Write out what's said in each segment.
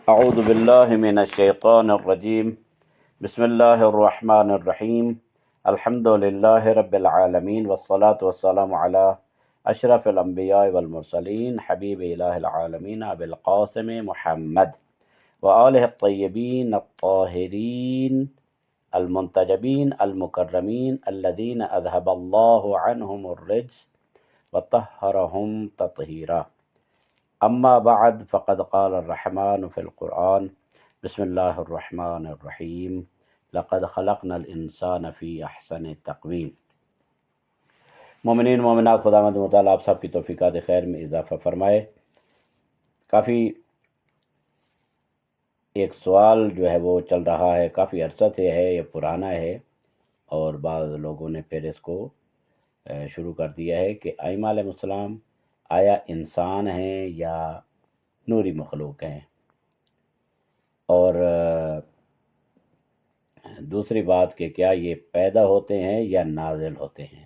اعوذ باللہ من الشیطان الرجیم بسم اللہ الرحمن الرحیم الحمد للہ رب العالمین والصلاة والسلام علی اشرف الانبیاء والمرسلین حبیب الہ العالمین ابی القاسم محمد وآلہ الطیبین الطاہرین المنتجبین المکرمین الذین اذهب اللہ عنہم الرجس وطہرہم تطہیرا. اما بعد فقد قال الرحمن فی القرآن بسم اللہ الرحمن الرحیم لقد خلقنا الانسان فی احسن تقویم. مومنین مومنات، خداوند متعال آپ سب کی توفیقات خیر میں اضافہ فرمائے. کافی ایک سوال جو ہے وہ چل رہا ہے، کافی عرصہ سے ہے، یہ پرانا ہے، اور بعض لوگوں نے پھر اس کو شروع کر دیا ہے کہ ائمہ علیہ السلام آیا انسان ہیں یا نوری مخلوق ہیں، اور دوسری بات کہ کیا یہ پیدا ہوتے ہیں یا نازل ہوتے ہیں.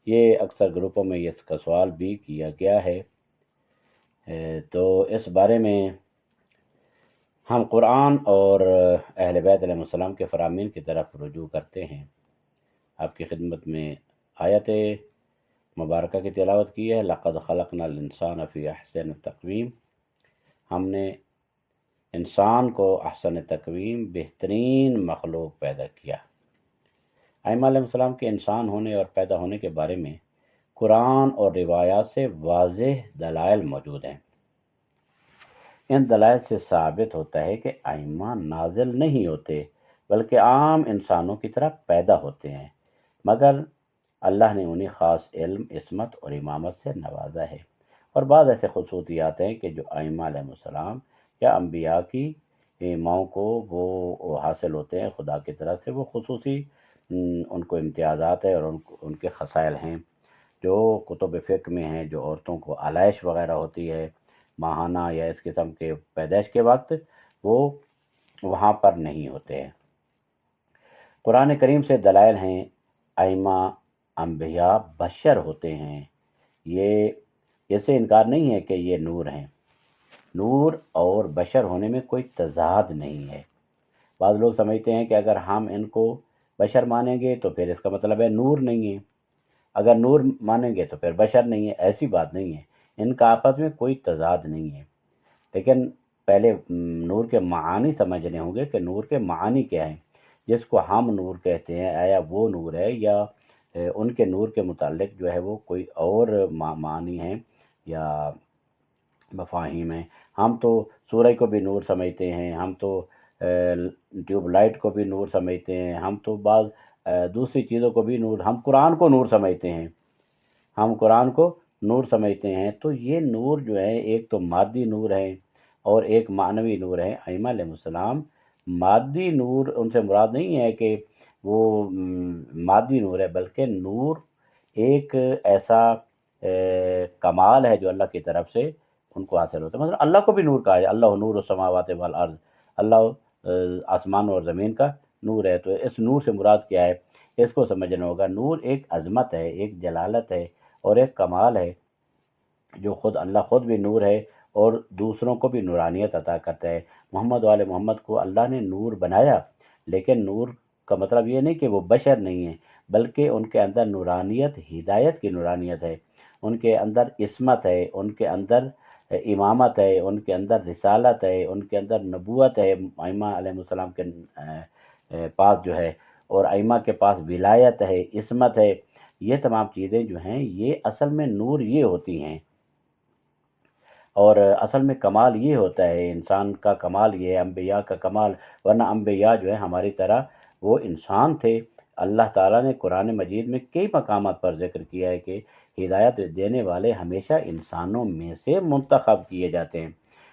یہ اکثر گروپوں میں اس کا سوال بھی کیا گیا ہے. تو اس بارے میں ہم قرآن اور اہل بیت علیہ السلام کے فرامین کی طرف رجوع کرتے ہیں. آپ کی خدمت میں آیت مبارکہ کی تلاوت کی ہے. لقد خلقنا الانسان فی احسن تقویم. ہم نے انسان کو احسن تقویم، بہترین مخلوق پیدا کیا. ائمہ علیہ السلام کے انسان ہونے اور پیدا ہونے کے بارے میں قرآن اور روایات سے واضح دلائل موجود ہیں. ان دلائل سے ثابت ہوتا ہے کہ ائمہ نازل نہیں ہوتے بلکہ عام انسانوں کی طرح پیدا ہوتے ہیں، مگر اللہ نے انہیں خاص علم، عصمت اور امامت سے نوازا ہے. اور بعض ایسے خصوصیات ہیں کہ جو ائمہ علیہ السلام یا انبیاء کی ماؤں کو وہ حاصل ہوتے ہیں خدا کی طرف سے. وہ خصوصی ان کو امتیازات ہے اور ان کے خصائل ہیں جو کتب فقہ میں ہیں. جو عورتوں کو علائش وغیرہ ہوتی ہے ماہانہ یا اس قسم کے پیدائش کے وقت، وہ وہاں پر نہیں ہوتے ہیں. قرآن کریم سے دلائل ہیں ائمہ انبیاء بشر ہوتے ہیں. یہ اس سے انکار نہیں ہے کہ یہ نور ہیں. نور اور بشر ہونے میں کوئی تضاد نہیں ہے. بعض لوگ سمجھتے ہیں کہ اگر ہم ان کو بشر مانیں گے تو پھر اس کا مطلب ہے نور نہیں ہے، اگر نور مانیں گے تو پھر بشر نہیں ہے. ایسی بات نہیں ہے، ان کا آپس میں کوئی تضاد نہیں ہے. لیکن پہلے نور کے معانی سمجھنے ہوں گے کہ نور کے معانی کیا ہیں. جس کو ہم نور کہتے ہیں، آیا وہ نور ہے یا ان کے نور کے متعلق جو ہے وہ کوئی اور معانی ہیں یا مفاہیم ہیں. ہم تو سورج کو بھی نور سمجھتے ہیں، ہم تو ٹیوب لائٹ کو بھی نور سمجھتے ہیں، ہم تو بعض دوسری چیزوں کو بھی نور، ہم قرآن کو نور سمجھتے ہیں، ہم قرآن کو نور سمجھتے ہیں. تو یہ نور جو ہے ایک تو مادی نور ہے اور ایک معنوی نور ہے. ائمہ علیہ السلام مادی نور ان سے مراد نہیں ہے کہ وہ مادی نور ہے، بلکہ نور ایک ایسا کمال ہے جو اللہ کی طرف سے ان کو حاصل ہوتا ہے. مثلا اللہ کو بھی نور کہا ہے، اللہ نور السماوات والارض، اللہ آسمان اور زمین کا نور ہے. تو اس نور سے مراد کیا ہے، اس کو سمجھنا ہوگا. نور ایک عظمت ہے، ایک جلالت ہے اور ایک کمال ہے جو خود اللہ خود بھی نور ہے اور دوسروں کو بھی نورانیت عطا کرتا ہے. محمد والے محمد کو اللہ نے نور بنایا، لیکن نور کا مطلب یہ نہیں کہ وہ بشر نہیں ہیں، بلکہ ان کے اندر نورانیت، ہدایت کی نورانیت ہے، ان کے اندر عصمت ہے، ان کے اندر امامت ہے، ان کے اندر رسالت ہے، ان کے اندر نبوت ہے. ائمہ علیہ السلام کے پاس جو ہے، اور ائمہ کے پاس ولایت ہے، عصمت ہے. یہ تمام چیزیں جو ہیں یہ اصل میں نور یہ ہوتی ہیں. اور اصل میں کمال یہ ہوتا ہے، انسان کا کمال یہ ہے، انبیاء کا کمال. ورنہ انبیاء جو ہے ہماری طرح وہ انسان تھے. اللہ تعالیٰ نے قرآن مجید میں کئی مقامات پر ذکر کیا ہے کہ ہدایت دینے والے ہمیشہ انسانوں میں سے منتخب کیے جاتے ہیں،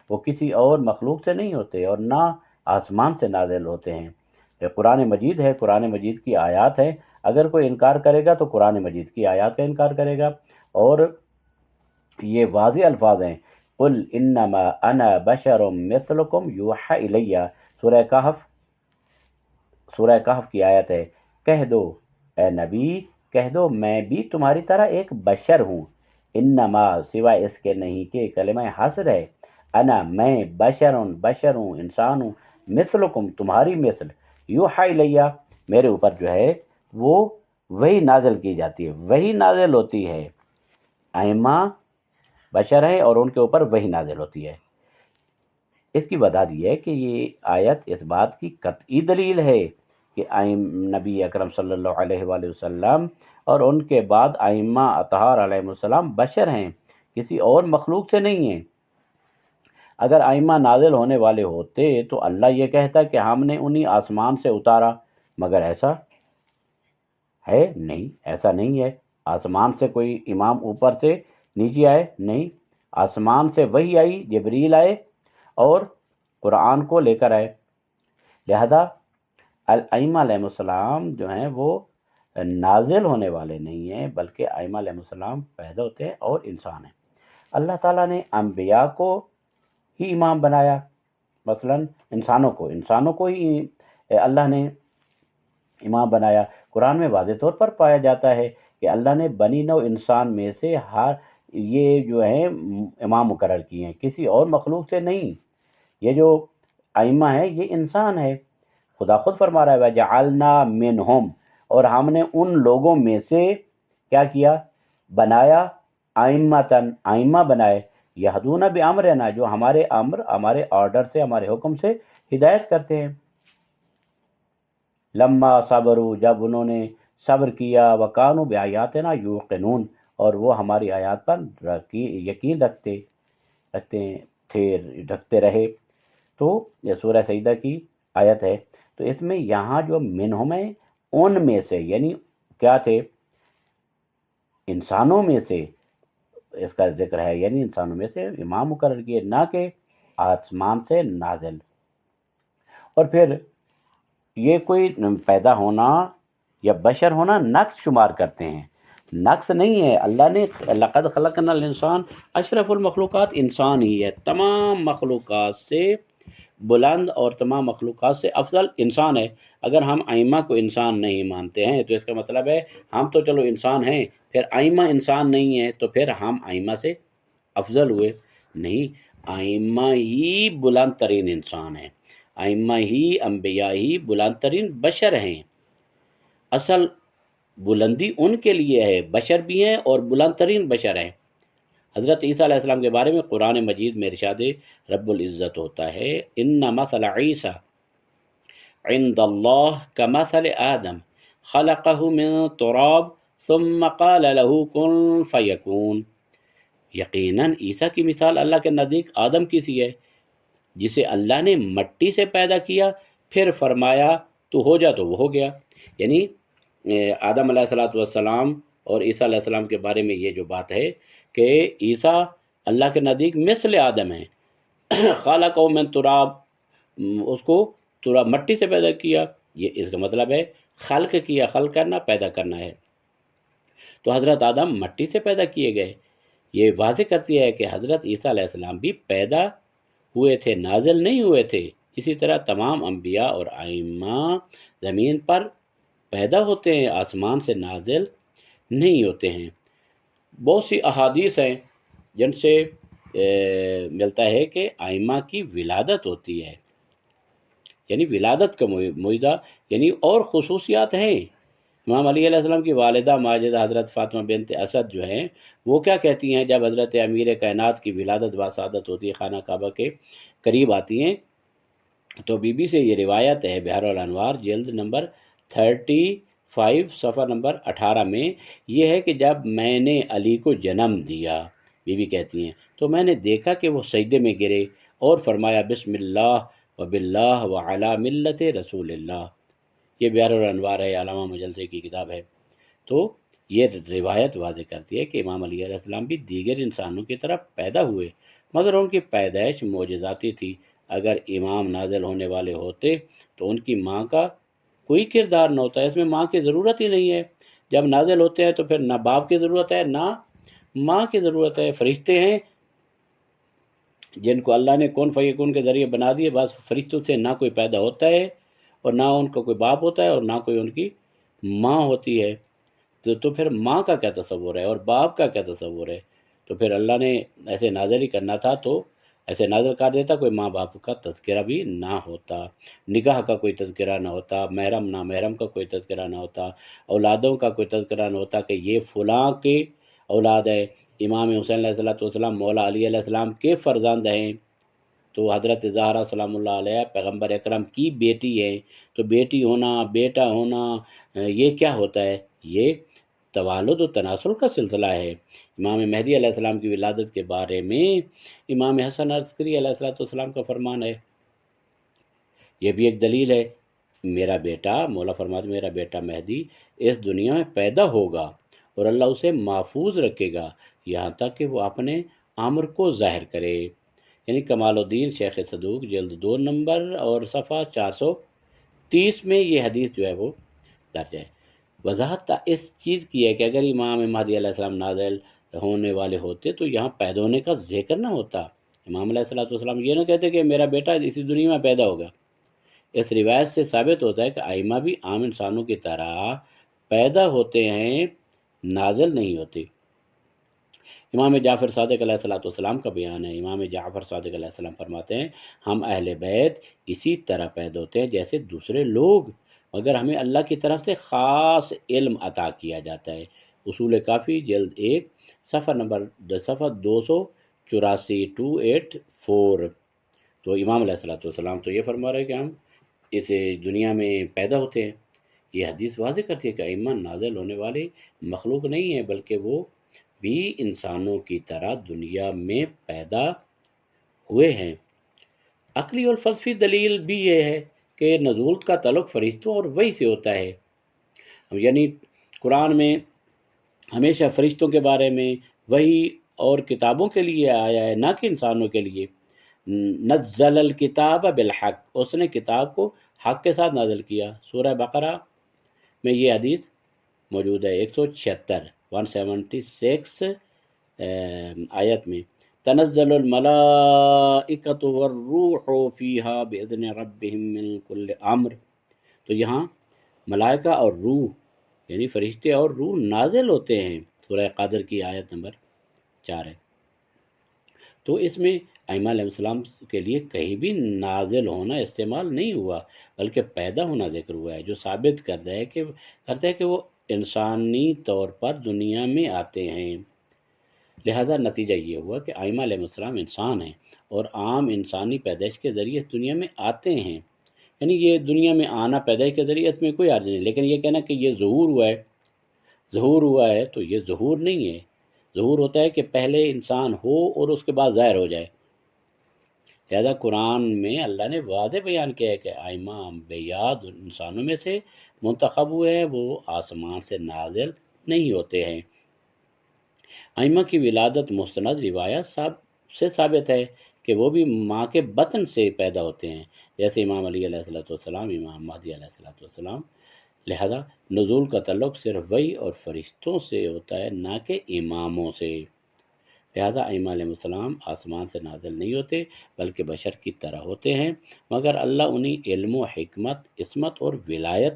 وہ کسی اور مخلوق سے نہیں ہوتے اور نہ آسمان سے نازل ہوتے ہیں. یہ قرآن مجید ہے، قرآن مجید کی آیات ہے. اگر کوئی انکار کرے گا تو قرآن مجید کی آیات کا انکار کرے گا. اور یہ واضح الفاظ ہیں، قل انما انا بشر مثلکم یوحی الیہ. سورہ کہف کی آیت ہے. کہہ دو اے نبی، کہہ دو میں بھی تمہاری طرح ایک بشر ہوں. انما سوائے اس کے نہیں کہ کلمہ حصر ہے، انا میں بشر ہوں انسان ہوں، مثلکم تمہاری مثل، یوحا الیہ میرے اوپر جو ہے وہ وہی نازل کی جاتی ہے، وہی نازل ہوتی ہے، ائمہ بشر ہیں اور ان کے اوپر وہی نازل ہوتی ہے۔ اس کی وجہ یہ ہے کہ یہ آیت اس بات کی قطعی دلیل ہے کہ نبی اکرم صلی اللہ علیہ وآلہ وسلم اور ان کے بعد ائمہ اطہار علیہ السلام بشر ہیں، کسی اور مخلوق سے نہیں ہیں۔ اگر ائمہ نازل ہونے والے ہوتے تو اللہ یہ کہتا کہ ہم نے انہی آسمان سے اتارا، مگر ایسا ہے نہیں، ایسا نہیں ہے۔ آسمان سے کوئی امام اوپر سے نیچے آئے نہیں، آسمان سے وہی آئی، جبریل آئے اور قرآن کو لے کر آئے۔ لہذا الائمہ علیہ السلام جو ہیں وہ نازل ہونے والے نہیں ہیں، بلکہ ائمہ علیہ السلام پیدا ہوتے ہیں اور انسان ہیں۔ اللہ تعالیٰ نے انبیاء کو ہی امام بنایا، مثلا انسانوں کو ہی اللہ نے امام بنایا۔ قرآن میں واضح طور پر پایا جاتا ہے کہ اللہ نے بنی نوع انسان میں سے یہ جو ہیں امام مقرر کیے ہیں، کسی اور مخلوق سے نہیں۔ یہ جو ائمہ ہے یہ انسان ہے، خدا خود فرما رہا ہے وَجَعَلْنَا مِنْهُمْ، اور ہم نے ان لوگوں میں سے کیا کیا، بنایا، ائمہ بنائے، یہدون بِأَمْرِنَا جو ہمارے امر، ہمارے آرڈر سے، ہمارے حکم سے ہدایت کرتے ہیں۔ لما صبروا جب انہوں نے صبر کیا، وَكَانُوا بِآيَاتِنَا يُوقِنُونَ اور وہ ہماری آیات پر یقین رکھتے رہے۔ تو یہ سورہ سجدہ کی آیت ہے۔ تو اس میں یہاں جو منہم ہے ان میں سے، یعنی کیا تھے، انسانوں میں سے اس کا ذکر ہے، یعنی انسانوں میں سے امام مقرر کیے، نہ کہ آسمان سے نازل۔ اور پھر یہ کوئی پیدا ہونا یا بشر ہونا نقص شمار کرتے ہیں، نقص نہیں ہے۔ اللہ نے لقد خلقنا الانسان، اشرف المخلوقات انسان ہی ہے، تمام مخلوقات سے بلند اور تمام مخلوقات سے افضل انسان ہے۔ اگر ہم ائمہ کو انسان نہیں مانتے ہیں تو اس کا مطلب ہے ہم تو چلو انسان ہیں، پھر ائمہ انسان نہیں ہیں تو پھر ہم ائمہ سے افضل ہوئے؟ نہیں، ائمہ ہی بلند ترین انسان ہیں، ائمہ ہی انبیاء ہی بلند ترین بشر ہیں۔ اصل بلندی ان کے لیے ہے، بشر بھی ہیں اور بلند ترین بشر ہیں۔ حضرت عیسیٰ علیہ السلام کے بارے میں قرآن مجید میں ارشاد رب العزت ہوتا ہے ان مثل عیسیٰ عند اللہ کمثل آدم خلقہ من تراب ثم قال له کن فیکون، یقیناً عیسیٰ کی مثال اللہ کے نزدیک آدم کی سی ہے، جسے اللہ نے مٹی سے پیدا کیا، پھر فرمایا تو ہو جا تو وہ ہو گیا۔ یعنی آدم علیہ السلام اور عیسیٰ علیہ السلام کے بارے میں یہ جو بات ہے کہ عیسیٰ اللہ کے نزدیک مثل آدم ہیں، خالقہ من تراب، اس کو تراب مٹی سے پیدا کیا، یہ اس کا مطلب ہے خلق کیا، خلق کرنا، پیدا کرنا ہے۔ تو حضرت آدم مٹی سے پیدا کیے گئے۔ یہ واضح کرتی ہے کہ حضرت عیسیٰ علیہ السلام بھی پیدا ہوئے تھے، نازل نہیں ہوئے تھے۔ اسی طرح تمام انبیاء اور ائمہ زمین پر پیدا ہوتے ہیں، آسمان سے نازل نہیں ہوتے ہیں۔ بہت سی احادیث ہیں جن سے ملتا ہے کہ ائمہ کی ولادت ہوتی ہے، یعنی ولادت کا معجزہ، یعنی اور خصوصیات ہیں۔ امام علی علیہ السلام کی والدہ ماجدہ حضرت فاطمہ بنت اسد جو ہیں وہ کیا کہتی ہیں جب حضرت امیر کائنات کی ولادت بسعادت ہوتی ہے، خانہ کعبہ کے قریب آتی ہیں، تو بی بی سے یہ روایت ہے بحر الانوار جلد نمبر 35 صفحہ نمبر 18 میں، یہ ہے کہ جب میں نے علی کو جنم دیا، بی بی کہتی ہیں، تو میں نے دیکھا کہ وہ سجدے میں گرے اور فرمایا بسم اللہ و باللہ و علی ملت رسول اللہ۔ یہ بحر الانوار ہے، علامہ مجلسی کی کتاب ہے۔ تو یہ روایت واضح کرتی ہے کہ امام علی علیہ السلام بھی دیگر انسانوں کی طرح پیدا ہوئے، مگر ان کی پیدائش معجزاتی تھی۔ اگر امام نازل ہونے والے ہوتے تو ان کی ماں کا کوئی کردار نہ ہوتا ہے، اس میں ماں کی ضرورت ہی نہیں ہے۔ جب نازل ہوتے ہیں تو پھر نہ باپ کی ضرورت ہے نہ ماں کی ضرورت ہے۔ فرشتے ہیں جن کو اللہ نے کون فیکون کے ذریعے بنا دیے، بس فرشتوں سے نہ کوئی پیدا ہوتا ہے اور نہ ان کا کوئی باپ ہوتا ہے اور نہ کوئی ان کی ماں ہوتی ہے۔ تو پھر ماں کا کیا تصور ہے اور باپ کا کیا تصور ہے؟ تو پھر اللہ نے ایسے نازل ہی کرنا تھا تو ایسے نازل کر دیتا کوئی ماں باپ کا تذکرہ بھی نہ ہوتا، نکاح کا کوئی تذکرہ نہ ہوتا، محرم نامحرم کا کوئی تذکرہ نہ ہوتا، اولادوں کا کوئی تذکرہ نہ ہوتا کہ یہ فلاں کے اولاد ہے، امام حسین علیہ السلام مولا علی علیہ السلام کے فرزند ہیں، تو حضرت زہرا سلام اللہ علیہ پیغمبر اکرم کی بیٹی ہے، تو بیٹی ہونا بیٹا ہونا یہ کیا ہوتا ہے؟ یہ توالد و تناسل کا سلسلہ ہے۔ امام مہدی علیہ السلام کی ولادت کے بارے میں امام حسن عسکری علیہ السلام کا فرمان ہے، یہ بھی ایک دلیل ہے۔ میرا بیٹا، مولا فرماتے میرا بیٹا مہدی اس دنیا میں پیدا ہوگا اور اللہ اسے محفوظ رکھے گا یہاں تک کہ وہ اپنے امر کو ظاہر کرے، یعنی کمال الدین شیخ صدوق جلد 2 نمبر اور صفحہ 430 میں یہ حدیث جو ہے وہ درج ہے۔ وضاحت اس چیز کی ہے کہ اگر امام مہدی علیہ السلام نازل ہونے والے ہوتے تو یہاں پیدا ہونے کا ذکر نہ ہوتا، امام علیہ السلام یہ نہ کہتے کہ میرا بیٹا اسی دنیا میں پیدا ہوگا۔ اس روایت سے ثابت ہوتا ہے کہ ائمہ بھی عام انسانوں کی طرح پیدا ہوتے ہیں، نازل نہیں ہوتے۔ امام جعفر صادق علیہ السلام کا بیان ہے، امام جعفر صادق علیہ السلام فرماتے ہیں ہم اہل بیت اسی طرح پیدا ہوتے ہیں جیسے دوسرے لوگ، مگر ہمیں اللہ کی طرف سے خاص علم عطا کیا جاتا ہے۔ اصول کافی جلد 1 صفحہ 284 284۔ تو امام علیہ السلام تو یہ فرما رہے ہیں کہ ہم اس دنیا میں پیدا ہوتے ہیں۔ یہ حدیث واضح کرتی ہے کہ ائمہ نازل ہونے والے مخلوق نہیں ہیں، بلکہ وہ بھی انسانوں کی طرح دنیا میں پیدا ہوئے ہیں۔ عقلی اور فلسفی دلیل بھی یہ ہے کہ نزول کا تعلق فرشتوں اور وحی سے ہوتا ہے، یعنی قرآن میں ہمیشہ فرشتوں کے بارے میں وحی اور کتابوں کے لیے آیا ہے، نہ کہ انسانوں کے لیے۔ نزل الکتاب بالحق، اس نے کتاب کو حق کے ساتھ نازل کیا۔ سورہ بقرہ میں یہ حدیث موجود ہے 176 آیت میں، تنزل الملائکۃ والروح فیہا باذن ربہم من کل امر، تو یہاں ملائکہ اور روح یعنی فرشتے اور روح نازل ہوتے ہیں، سورہ قادر کی آیت نمبر 4 ہے۔ تو اس میں ائمہ علیہ السلام کے لیے کہیں بھی نازل ہونا استعمال نہیں ہوا، بلکہ پیدا ہونا ذکر ہوا ہے، جو ثابت کرتا ہے کہ وہ انسانی طور پر دنیا میں آتے ہیں۔ لہذا نتیجہ یہ ہوا کہ ائمہ علیہ السلام انسان ہیں اور عام انسانی پیدائش کے ذریعے اس دنیا میں آتے ہیں، یعنی یہ دنیا میں آنا پیدائش کے ذریعے اس میں کوئی عرض نہیں، لیکن یہ کہنا کہ یہ ظہور ہوا ہے تو یہ ظہور نہیں ہے۔ ظہور ہوتا ہے کہ پہلے انسان ہو اور اس کے بعد ظاہر ہو جائے۔ لہذا قرآن میں اللہ نے واضح بیان کیا ہے کہ ائمہ انبیاء انسانوں میں سے منتخب ہوئے ہیں، وہ آسمان سے نازل نہیں ہوتے ہیں۔ ائمہ کی ولادت مستند روایت سے ثابت ہے کہ وہ بھی ماں کے بطن سے پیدا ہوتے ہیں، جیسے امام علی علیہ السلام، امام مہدی علیہ السلام۔ لہذا نزول کا تعلق صرف وحی اور فرشتوں سے ہوتا ہے، نہ کہ اماموں سے۔ لہذا ائمہ علیہ السلام آسمان سے نازل نہیں ہوتے، بلکہ بشر کی طرح ہوتے ہیں، مگر اللہ انہیں علم و حکمت، عصمت اور ولایت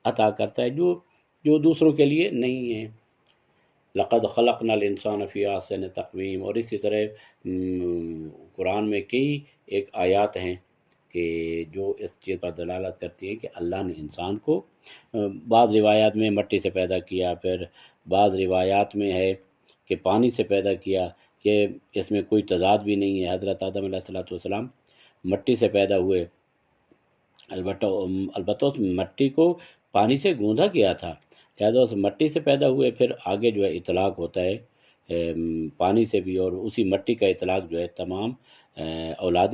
عطا کرتا ہے جو دوسروں کے لیے نہیں ہے۔ لقد خلقنا الانسان فی احسن تقویم، اور اسی طرح قرآن میں کئی ایک آیات ہیں کہ جو اس چیز پر دلالت کرتی ہے کہ اللہ نے انسان کو بعض روایات میں مٹی سے پیدا کیا، پھر بعض روایات میں ہے کہ پانی سے پیدا کیا، کہ اس میں کوئی تضاد بھی نہیں ہے۔ حضرت آدم علیہ السلام مٹی سے پیدا ہوئے، البتہ اس مٹی کو پانی سے گوندھا گیا تھا، لہذا اس مٹی سے پیدا ہوئے، پھر آگے جو ہے اطلاق ہوتا ہے پانی سے بھی، اور اسی مٹی کا اطلاق جو ہے تمام اولاد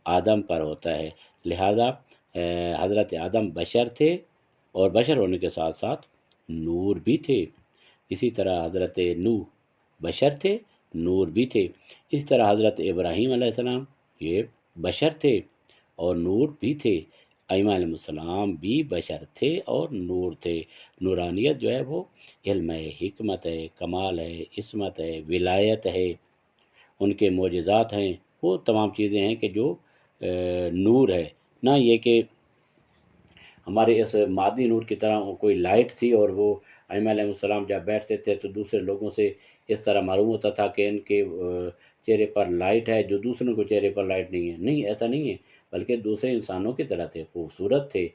آدم پر ہوتا ہے۔ لہذا حضرت آدم بشر تھے، اور بشر ہونے کے ساتھ ساتھ نور بھی تھے۔ اسی طرح حضرت نوح بشر تھے، نور بھی تھے۔ اس طرح حضرت ابراہیم علیہ السلام یہ بشر تھے اور نور بھی تھے۔ ائمہ علیہ السلام بھی بشر تھے اور نور تھے۔ نورانیت جو ہے وہ علم ہے، حکمت ہے، کمال ہے، عصمت ہے، ولایت ہے، ان کے معجزات ہیں، وہ تمام چیزیں ہیں کہ جو نور ہے، نہ یہ کہ ہمارے اس مادی نور کی طرح کوئی لائٹ تھی، اور وہ ائمہ علیہ السلام جب بیٹھتے تھے تو دوسرے لوگوں سے اس طرح معلوم ہوتا تھا کہ ان کے چہرے پر لائٹ ہے جو دوسروں کو چہرے پر لائٹ نہیں ہے. نہیں، ایسا نہیں ہے، بلکہ دوسرے انسانوں کی طرح تھے، خوبصورت تھے،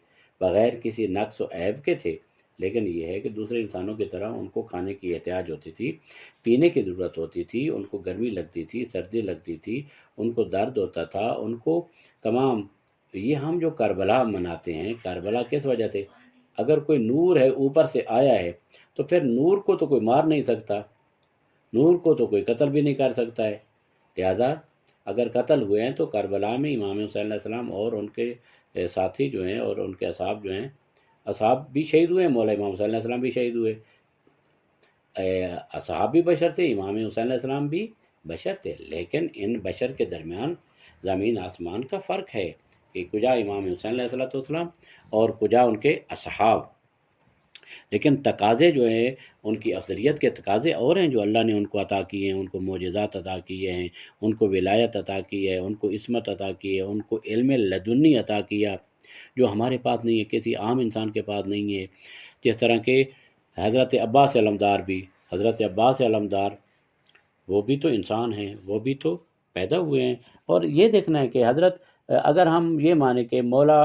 بغیر کسی نقص و عیب کے تھے. لیکن یہ ہے کہ دوسرے انسانوں کی طرح ان کو کھانے کی احتیاج ہوتی تھی، پینے کی ضرورت ہوتی تھی، ان کو گرمی لگتی تھی، سردی لگتی تھی، ان کو درد ہوتا تھا، ان کو تمام. یہ ہم جو کربلا مناتے ہیں، کربلا کس وجہ سے؟ اگر کوئی نور ہے اوپر سے آیا ہے تو پھر نور کو تو کوئی مار نہیں سکتا، نور کو تو کوئی قتل بھی نہیں کر سکتا ہے. لہذا اگر قتل ہوئے ہیں تو کربلا میں امام حسین علیہ السلام اور ان کے ساتھی جو ہیں اور ان کے اصحاب جو ہیں، اصحاب بھی شہید ہوئے، مولا امام حسین علیہ السلام بھی شہید ہوئے. اصحاب بھی بشر تھے، امام حسین علیہ السلام بھی بشر تھے، لیکن ان بشر کے درمیان زمین آسمان کا فرق ہے کہ کجا امام حسین علیہ السلام اور کجا ان کے اصحاب. لیکن تقاضے جو ہیں ان کی افضلیت کے تقاضے اور ہیں جو اللہ نے ان کو عطا کیے ہیں. ان کو معجزات عطا کیے ہیں، ان کو ولایت عطا کی ہے، ان کو عصمت عطا کی ہے، ان کو علم لدنی عطا کیا جو ہمارے پاس نہیں ہے، کسی عام انسان کے پاس نہیں ہے. جس طرح کہ حضرت عباس علمدار بھی، حضرت عباس علمدار وہ بھی تو انسان ہیں، وہ بھی تو پیدا ہوئے ہیں. اور یہ دیکھنا ہے کہ حضرت اگر ہم یہ مانیں کہ مولا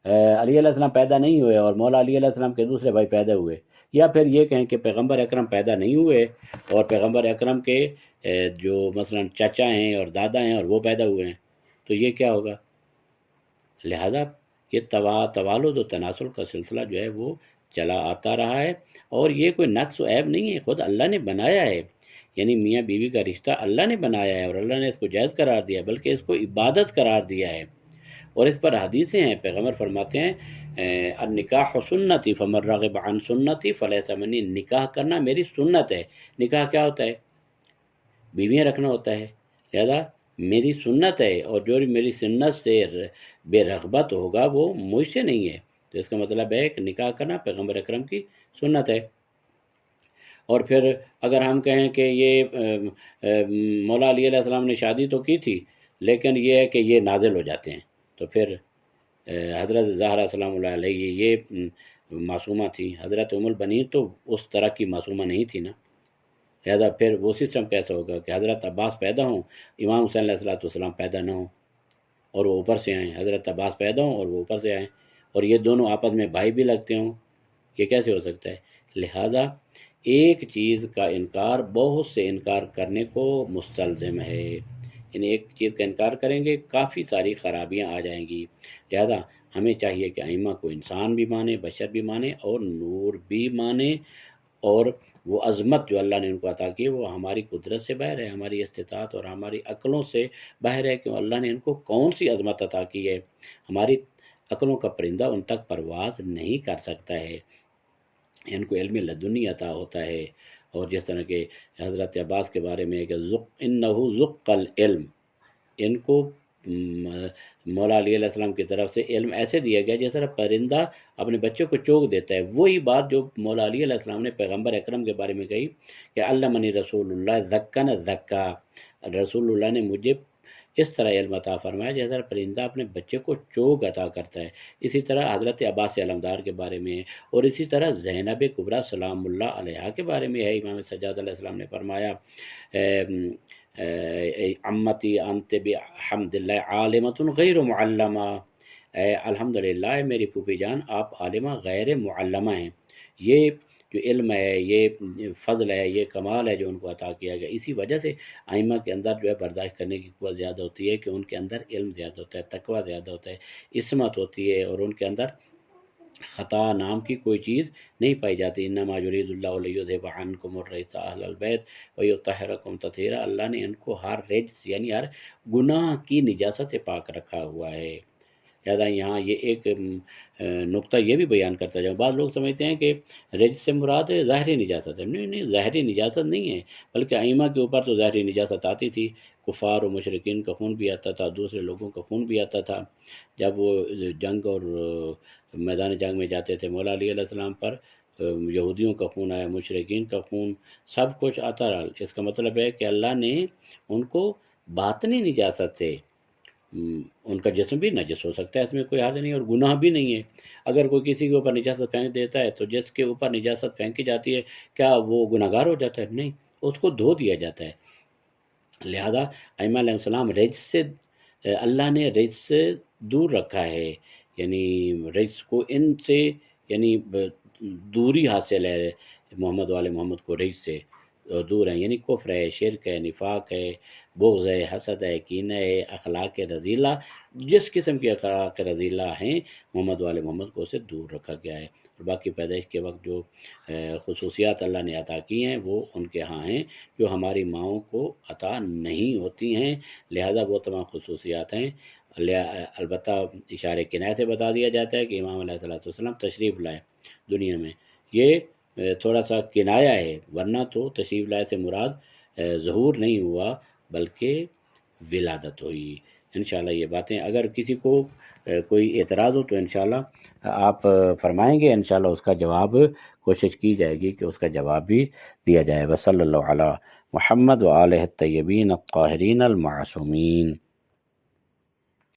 علی علیہ السلام پیدا نہیں ہوئے اور مولا علی علیہ السلام کے دوسرے بھائی پیدا ہوئے، یا پھر یہ کہیں کہ پیغمبر اکرم پیدا نہیں ہوئے اور پیغمبر اکرم کے جو مثلا چچا ہیں اور دادا ہیں اور وہ پیدا ہوئے ہیں، تو یہ کیا ہوگا؟ لہذا یہ توالد و تناسل کا سلسلہ جو ہے وہ چلا آتا رہا ہے، اور یہ کوئی نقص و عیب نہیں ہے، خود اللہ نے بنایا ہے. یعنی میاں بیوی کا رشتہ اللہ نے بنایا ہے اور اللہ نے اس کو جائز قرار دیا، بلکہ اس کو عبادت قرار دیا ہے. اور اس پر حدیثیں ہیں، پیغمبر فرماتے ہیں النکاح سنتی فمن راغب عن سنتی فلیس منی. نکاح کرنا میری سنت ہے. نکاح کیا ہوتا ہے؟ بیویاں رکھنا ہوتا ہے. لہذا میری سنت ہے، اور جو میری سنت سے بے رغبت ہوگا وہ مجھ سے نہیں ہے. تو اس کا مطلب ہے کہ نکاح کرنا پیغمبر اکرم کی سنت ہے. اور پھر اگر ہم کہیں کہ یہ مولا علی علیہ السلام نے شادی تو کی تھی لیکن یہ ہے کہ یہ نازل ہو جاتے ہیں، تو پھر حضرت زہرا سلام اللہ علیہ یہ معصومہ تھی، حضرت ام البنین تو اس طرح کی معصومہ نہیں تھی نا. لہذا پھر وہ سسٹم کیسا ہوگا کہ حضرت عباس پیدا ہوں، امام حسین علیہ السلام پیدا نہ ہوں اور وہ اوپر سے آئیں، حضرت عباس پیدا ہوں اور وہ اوپر سے آئیں، اور یہ دونوں آپس میں بھائی بھی لگتے ہوں؟ یہ کیسے ہو سکتا ہے؟ لہذا ایک چیز کا انکار بہت سے انکار کرنے کو مستلزم ہے. یعنی ایک چیز کا انکار کریں گے کافی ساری خرابیاں آ جائیں گی. لہذا ہمیں چاہیے کہ ائمہ کو انسان بھی مانے، بشر بھی مانے اور نور بھی مانے، اور وہ عظمت جو اللہ نے ان کو عطا کی وہ ہماری قدرت سے باہر ہے، ہماری استطاعت اور ہماری عقلوں سے باہر ہے کہ اللہ نے ان کو کون سی عظمت عطا کی ہے. ہماری عقلوں کا پرندہ ان تک پرواز نہیں کر سکتا ہے. ان کو علم لدنی عطا ہوتا ہے. اور جس طرح کہ حضرت عباس کے بارے میں کہ انہو ذق العلم، ان کو مولا علی علیہ السلام کی طرف سے علم ایسے دیا گیا جس طرح پرندہ اپنے بچوں کو چوگ دیتا ہے. وہی بات جو مولا علی علیہ السلام نے پیغمبر اکرم کے بارے میں کہی کہ علمنی رسول اللہ ذکن ذکا، رسول اللہ نے مجھے اس طرح علم عطا فرمایا جیسا طرح پرندہ اپنے بچے کو چوگ عطا کرتا ہے. اسی طرح حضرت عباس علمدار کے بارے میں ہے، اور اسی طرح زینب کبریٰ سلام اللہ علیہا کے بارے میں ہے. امام سجاد علیہ السلام نے فرمایا امتی انت بحمد اللہ عالمۃ غیر معلمہ، الحمدللہ میری پھوپھی جان آپ عالمہ غیر معلمہ ہیں. یہ جو علم ہے، یہ فضل ہے، یہ کمال ہے جو ان کو عطا کیا گیا. اسی وجہ سے ائمہ کے اندر جو ہے برداشت کرنے کی قوت زیادہ ہوتی ہے کہ ان کے اندر علم زیادہ ہوتا ہے، تقویٰ زیادہ ہوتا ہے، عصمت ہوتی ہے، اور ان کے اندر خطا نام کی کوئی چیز نہیں پائی جاتی. انما یرید اللہ لیذھب عنکم الرجس اہل البیت ویطہرکم تطہیرا. اللہ نے ان کو ہر رجس یعنی ہر گناہ کی نجاست سے پاک رکھا ہوا ہے. لہذا یہاں یہ ایک نقطہ یہ بھی بیان کرتا جاؤں. بعض لوگ سمجھتے ہیں کہ رجس سے مراد ظاہری نجاست ہے. نہیں، ظاہری نجاست نہیں ہے، بلکہ ائمہ کے اوپر تو ظاہری نجاست آتی تھی. کفار و مشرکین کا خون بھی آتا تھا، دوسرے لوگوں کا خون بھی آتا تھا. جب وہ جنگ اور میدان جنگ میں جاتے تھے، مولا علی علیہ السلام پر یہودیوں کا خون آیا، مشرکین کا خون، سب کچھ آتا رہا. اس کا مطلب ہے کہ اللہ نے ان کو باطنی نجاست سے ان کا جسم بھی نجس ہو سکتا ہے، اس میں کوئی حرج نہیں، اور گناہ بھی نہیں ہے۔ اگر کوئی کسی کے اوپر نجاست پھینک دیتا ہے تو جس کے اوپر نجاست پھینکی جاتی ہے کیا وہ گناہ گار ہو جاتا ہے؟ نہیں، اس کو دھو دیا جاتا ہے۔ لہذا ائمہ علیہ السلام رجس سے اللہ نے رجس سے دور رکھا ہے، یعنی رجس کو ان سے یعنی دوری حاصل ہے، محمد والے محمد کو رجس سے دور ہیں، یعنی کفر ہے، شرک ہے، نفاق ہے، بغض ہے، حسد ہے، کینہ ہے، اخلاق رذیلہ، جس قسم کے اخلاق رذیلہ ہیں محمد والے محمد کو اسے دور رکھا گیا ہے۔ اور باقی پیدائش کے وقت جو خصوصیات اللہ نے عطا کی ہیں وہ ان کے ہاں ہیں جو ہماری ماؤں کو عطا نہیں ہوتی ہیں، لہذا وہ تمام خصوصیات ہیں۔ البتہ اشارے کنایہ سے بتا دیا جاتا ہے کہ امام علیہ الصلوۃ والسلام تشریف لائے دنیا میں، یہ تھوڑا سا کنایہ ہے، ورنہ تو تشریف لائے سے مراد ظہور نہیں ہوا بلکہ ولادت ہوئی۔ انشاءاللہ یہ باتیں اگر کسی کو کوئی اعتراض ہو تو انشاءاللہ آپ فرمائیں گے، انشاءاللہ اس کا جواب کوشش کی جائے گی کہ اس کا جواب بھی دیا جائے۔ وصلی اللہ علی محمد و آلہ الطیبین الطاہرین المعصومین۔